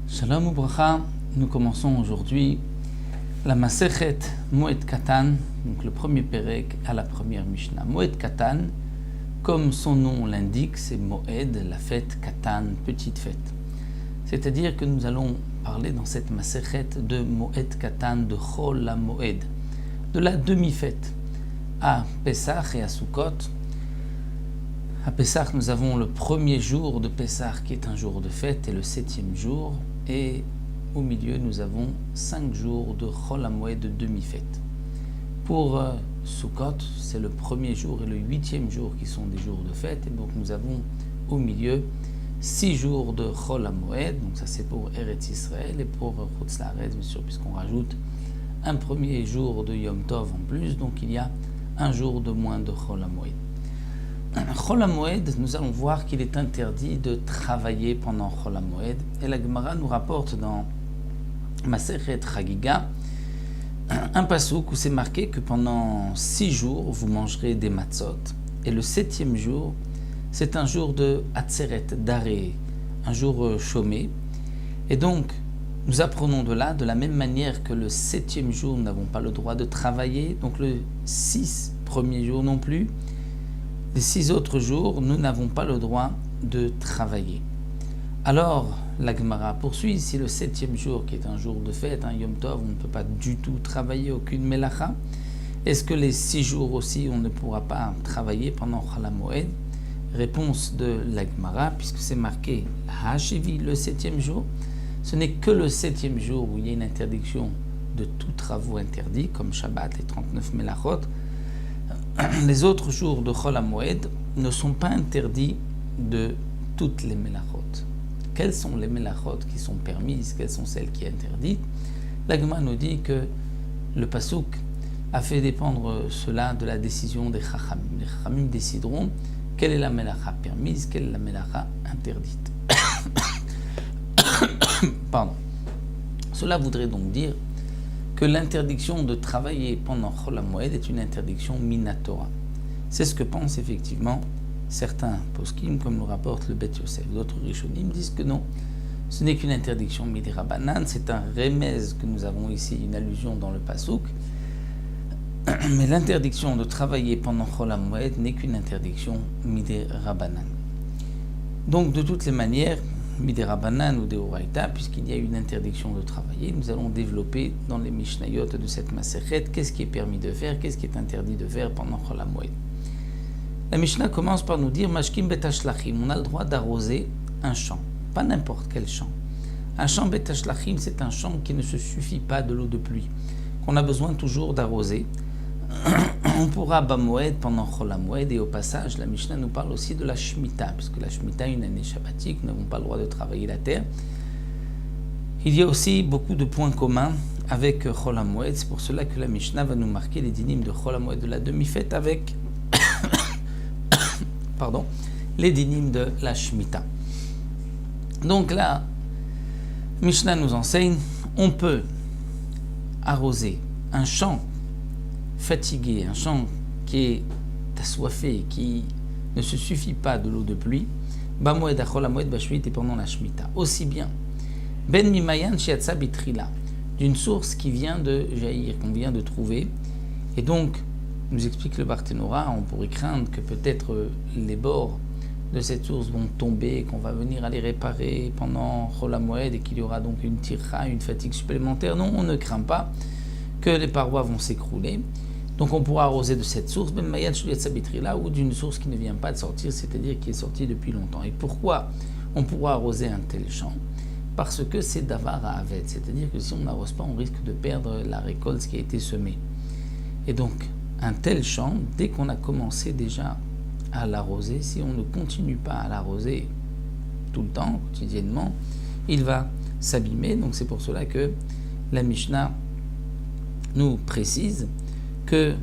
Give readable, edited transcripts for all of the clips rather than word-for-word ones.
Shalom Ubracha, nous commençons aujourd'hui la Masechet Moed Katan, donc le premier Perek à la première Mishnah. Moed Katan, comme son nom l'indique, c'est Moed, la fête, Katan, petite fête. C'est-à-dire que nous allons parler dans cette Masechet de Moed Katan, de Chol HaMoed, de la demi-fête. À Pesach et à Sukkot. À Pesach, nous avons le premier jour de Pesach qui est un jour de fête et le 7e jour. Et au milieu, nous avons 5 jours de Chol HaMoed, de demi-fête. Pour Sukkot, c'est le premier jour et le 8e jour qui sont des jours de fête. Et donc nous avons au milieu 6 jours de Chol HaMoed. Donc ça c'est pour Eretz Israël et pour Chutz La'aretz, bien sûr, puisqu'on rajoute un premier jour de Yom Tov en plus. Donc il y a un jour de moins de Chol HaMoed. Chol HaMoed, nous allons voir qu'il est interdit de travailler pendant Chol HaMoed. Et la Gemara nous rapporte dans Masechet Chagiga un passouk où c'est marqué que pendant 6 jours, vous mangerez des matzot. Et le 7e jour, c'est un jour de Atzeret, d'arrêt, un jour chômé. Et donc, nous apprenons de là, de la même manière que le 7e jour, nous n'avons pas le droit de travailler. Donc le 6 premiers jours non plus. Les 6 autres jours, nous n'avons pas le droit de travailler. Alors, la Gemara poursuit, si le 7e jour, qui est un jour de fête, un Yom Tov, on ne peut pas du tout travailler, aucune melacha, est-ce que les 6 jours aussi, on ne pourra pas travailler pendant Chol HaMoed? Réponse de la Gemara, puisque c'est marqué Hachevi, le 7e jour, ce n'est que le 7e jour où il y a une interdiction de tous travaux interdits, comme Shabbat, les 39 melachot. Les autres jours de Chol HaMoed ne sont pas interdits de toutes les melachot. Quelles sont les melachot qui sont permises, quelles sont celles qui sont interdites? La Gemara nous dit que le passouk a fait dépendre cela de la décision des Chachamim. Les Chachamim décideront quelle est la melacha permise, quelle est la melacha interdite. Pardon. Cela voudrait donc dire que l'interdiction de travailler pendant Chol HaMoed est une interdiction minatora. C'est ce que pensent effectivement certains poskim, comme le rapporte le Bet Yosef. D'autres rishonim disent que non, ce n'est qu'une interdiction midirabanan, c'est un remez que nous avons ici, une allusion dans le pasouk. Mais l'interdiction de travailler pendant Chol HaMoed n'est qu'une interdiction midirabanan. Donc de toutes les manières, midirabanan ou deoraita, puisqu'il y a une interdiction de travailler, nous allons développer dans les Mishnayot de cette Masechet qu'est-ce qui est permis de faire, qu'est-ce qui est interdit de faire pendant Chol HaMoed. La Mishnah commence par nous dire Mashkim betashlachim, on a le droit d'arroser un champ, pas n'importe quel champ. Un champ betashlachim, c'est un champ qui ne se suffit pas de l'eau de pluie, qu'on a besoin toujours d'arroser. On pourra Bamoed pendant Chol HaMoed, et au passage, la Mishnah nous parle aussi de la Shemitah, puisque la Shemitah est une année shabbatique, nous n'avons pas le droit de travailler la terre. Il y a aussi beaucoup de points communs avec Chol HaMoed, c'est pour cela que la Mishnah va nous marquer les dynim de Chol HaMoed de la demi-fête avec les dynim de la Shemitah. Donc là, Mishnah nous enseigne, on peut arroser un champ fatigué, un champ qui est assoiffé, qui ne se suffit pas de l'eau de pluie, Bamoed Achol HaMoed Bashmit et pendant la Shemitah. Aussi bien, Ben Mimayan Shiatsa Bitrila, d'une source qui vient de jaillir, qu'on vient de trouver, et donc, nous explique le Barthénora, on pourrait craindre que peut-être les bords de cette source vont tomber, qu'on va venir aller réparer pendant Chol HaMoed et qu'il y aura donc une tircha, une fatigue supplémentaire. Non, on ne craint pas que les parois vont s'écrouler. Donc on pourra arroser de cette source, même Mayan Shuyat Sabitrila, ou d'une source qui ne vient pas de sortir, c'est-à-dire qui est sortie depuis longtemps. Et pourquoi on pourra arroser un tel champ? Parce que c'est davar à avet, c'est-à-dire que si on n'arrose pas, on risque de perdre la récolte qui a été semée. Et donc, un tel champ, dès qu'on a commencé déjà à l'arroser, si on ne continue pas à l'arroser tout le temps, quotidiennement, il va s'abîmer. Donc c'est pour cela que la Mishnah nous précise que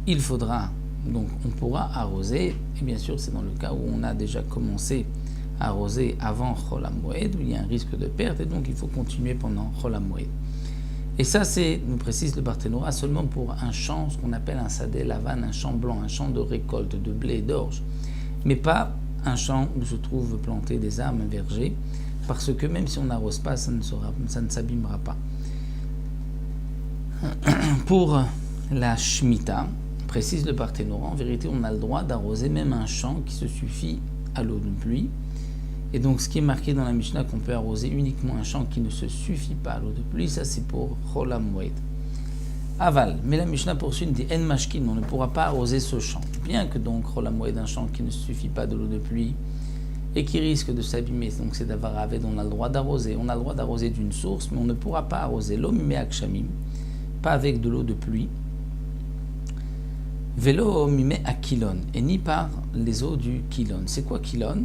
il faudra, donc on pourra arroser, et bien sûr c'est dans le cas où on a déjà commencé à arroser avant Chol HaMoed, où il y a un risque de perte, et donc il faut continuer pendant Chol HaMoed. Et ça, c'est, nous précise le Barthénora, seulement pour un champ, ce qu'on appelle un sadeh lavan, un champ blanc, un champ de récolte, de blé et d'orge, mais pas un champ où se trouvent plantées des arbres, un verger, parce que même si on n'arrose pas, ça ne s'abîmera pas. Pour la Shemitah, précise le Barthénora, en vérité, on a le droit d'arroser même un champ qui se suffit à l'eau de pluie. Et donc, ce qui est marqué dans la Mishnah qu'on peut arroser uniquement un champ qui ne se suffit pas à l'eau de pluie, ça c'est pour Chol HaMoed. Aval, mais la Mishnah poursuit, dit En Mashkin, on ne pourra pas arroser ce champ. Bien que donc Chol HaMoed, un champ qui ne suffit pas de l'eau de pluie et qui risque de s'abîmer, donc c'est d'avoir Aved, on a le droit d'arroser. On a le droit d'arroser d'une source, mais on ne pourra pas arroser l'eau mimé akshamim, pas avec de l'eau de pluie. Velo mimé akilon, et ni par les eaux du kilon. C'est quoi kilon?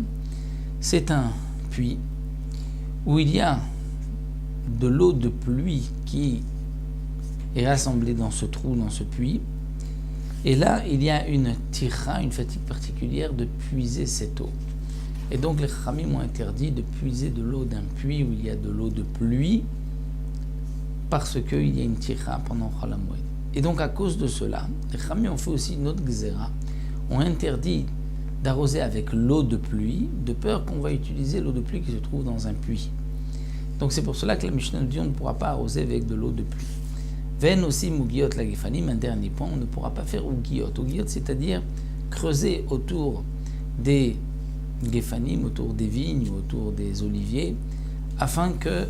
C'est un puits où il y a de l'eau de pluie qui est rassemblée dans ce trou, dans ce puits. Et là, il y a une tira, une fatigue particulière de puiser cette eau. Et donc les Chachamim ont interdit de puiser de l'eau d'un puits où il y a de l'eau de pluie parce qu'il y a une tira pendant Chol HaMoed. Et donc à cause de cela, les Chachamim ont fait aussi une autre gzera, ont interdit d'arroser avec l'eau de pluie, de peur qu'on va utiliser l'eau de pluie qui se trouve dans un puits. Donc c'est pour cela que la Mishnah nous dit on ne pourra pas arroser avec de l'eau de pluie. Ven aussi mugiot la gefanim, un dernier point, on ne pourra pas faire ugiot. Ugiot, c'est-à-dire creuser autour des gefanim, autour des vignes, autour des oliviers, afin que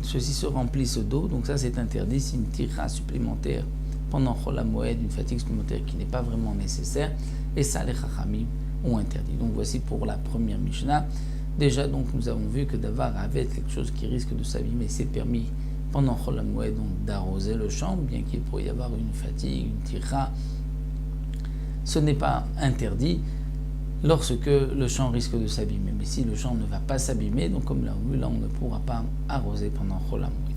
ceux-ci se remplissent d'eau. Donc ça c'est interdit, c'est une tira supplémentaire pendant Chol HaMoed, une fatigue supplémentaire qui n'est pas vraiment nécessaire. Et ça, les Chachamim ont interdit. Donc voici pour la première Mishnah. Déjà, donc, nous avons vu que d'avoir avec quelque chose qui risque de s'abîmer, c'est permis pendant Chol HaMoed, donc d'arroser le champ, bien qu'il pourrait y avoir une fatigue, une tira. Ce n'est pas interdit lorsque le champ risque de s'abîmer. Mais si le champ ne va pas s'abîmer, donc comme l'a vu, là, on ne pourra pas arroser pendant Chol HaMoed.